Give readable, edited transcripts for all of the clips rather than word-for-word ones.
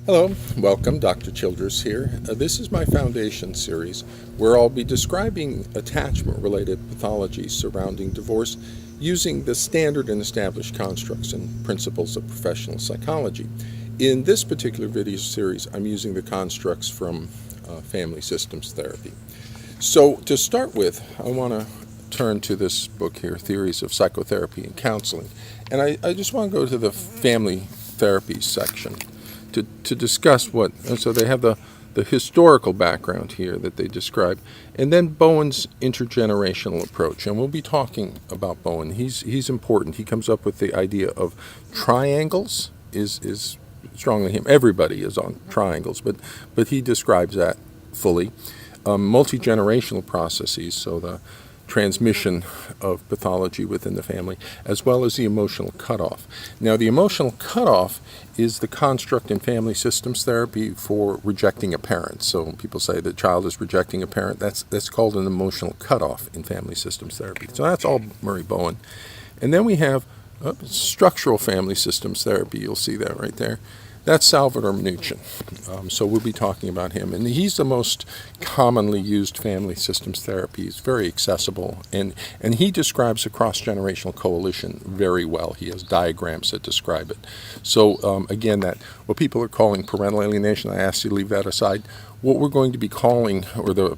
Hello, welcome. Dr. Childress here. This is my foundation series where I'll be describing attachment-related pathologies surrounding divorce using the standard and established constructs and principles of professional psychology. In this particular video series, I'm using the constructs from family systems therapy. So to start with, I want to turn to this book here, Theories of Psychotherapy and Counseling. And I just want to go to the family therapy section to discuss so they have the historical background here that they describe, and then Bowen's intergenerational approach. And we'll be talking about Bowen. He's important. He comes up with the idea of triangles is strongly him. Everybody is on triangles, but he describes that fully. Multi-generational processes, so the transmission of pathology within the family, as well as the emotional cutoff. Now, the emotional cutoff is the construct in family systems therapy for rejecting a parent. So when people say the child is rejecting a parent, that's called an emotional cutoff in family systems therapy. So that's all Murray Bowen. And then we have structural family systems therapy. You'll see that right there. That's Salvador Minuchin. So we'll be talking about him. And he's the most commonly used family systems therapy. He's very accessible. And he describes a cross-generational coalition very well. He has diagrams that describe it. So again, that what people are calling parental alienation, I ask you to leave that aside. What we're going to be calling, or the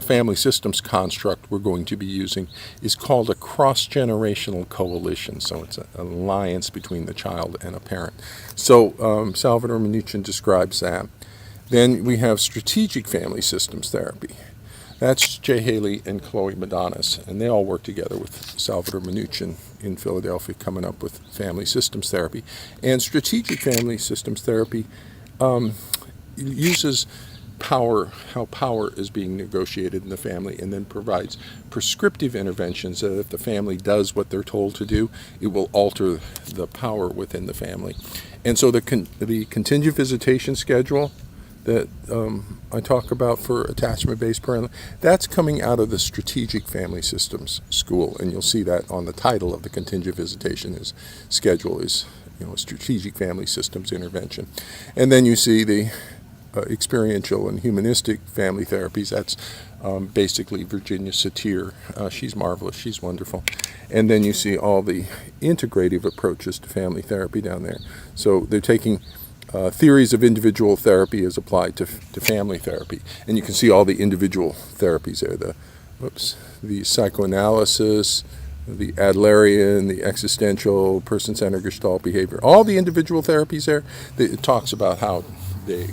family systems construct we're going to be using, is called a cross-generational coalition. So it's an alliance between the child and a parent. So Salvador Minuchin describes that. Then we have strategic family systems therapy. That's Jay Haley and Chloe Madonis, and they all work together with Salvador Minuchin in Philadelphia, coming up with family systems therapy. And strategic family systems therapy uses how power is being negotiated in the family, and then provides prescriptive interventions that if the family does what they're told to do, it will alter the power within the family. And so the contingent visitation schedule that I talk about for attachment-based parental, that's coming out of the strategic family systems school, and you'll see that on the title of the contingent visitation schedule is strategic family systems intervention. And then you see the experiential and humanistic family therapies. That's basically Virginia Satir. She's marvelous. She's wonderful. And then you see all the integrative approaches to family therapy down there. So they're taking theories of individual therapy as applied to family therapy. And you can see all the individual therapies there. The psychoanalysis, the Adlerian, the existential, person-centered Gestalt behavior. All the individual therapies there, it talks about how they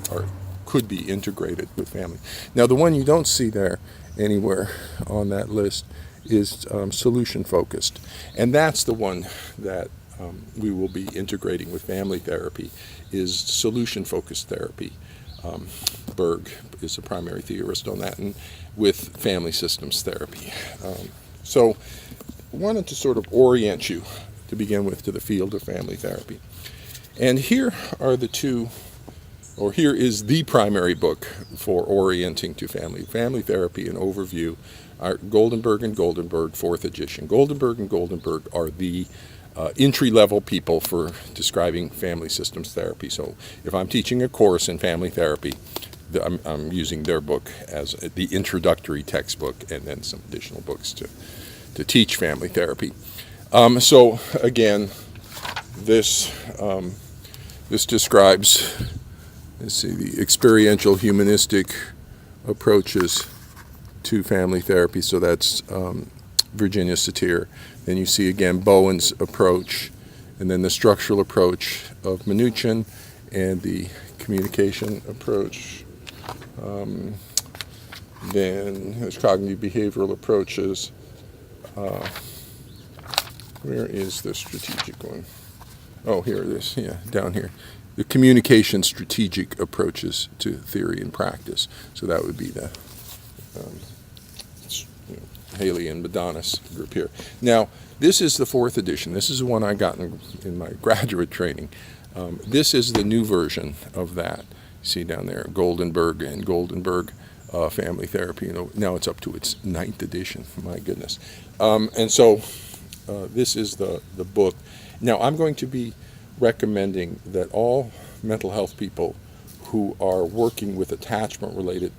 could be integrated with family. Now, the one you don't see there anywhere on that list is solution-focused. And that's the one that we will be integrating with family therapy, is solution-focused therapy. Berg is a primary theorist on that, and with family systems therapy. So I wanted to sort of orient you to begin with to the field of family therapy. And here are here is the primary book for orienting to family therapy and overview, are Goldenberg and Goldenberg, 4th edition. Goldenberg and Goldenberg are the entry-level people for describing family systems therapy. So if I'm teaching a course in family therapy, I'm using their book as the introductory textbook, and then some additional books to teach family therapy. So again, this describes, let's see, the experiential humanistic approaches to family therapy. So that's Virginia Satir. Then you see again Bowen's approach, and then the structural approach of Minuchin, and the communication approach. Then there's cognitive behavioral approaches. Where is the strategic one? Oh, here it is. Yeah, down here. The communication strategic approaches to theory and practice. So that would be the Haley and Madonis group here. Now, this is the 4th edition. This is the one I got in my graduate training. This is the new version of that. You see down there, Goldenberg and Goldenberg family therapy. Now it's up to its 9th edition. My goodness. And so this is the book. Now, I'm going to be recommending that all mental health people who are working with attachment-related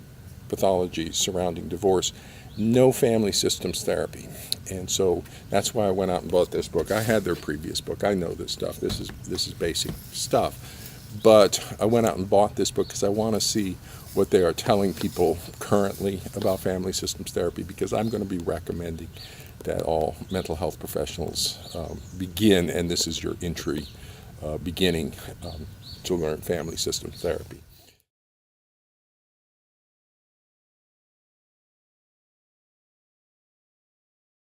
pathology surrounding divorce know family systems therapy. And so that's why I went out and bought this book. I had their previous book. I know this stuff. This is basic stuff. But I went out and bought this book because I want to see what they are telling people currently about family systems therapy, because I'm going to be recommending that all mental health professionals begin, and this is your entry beginning to learn family systems therapy.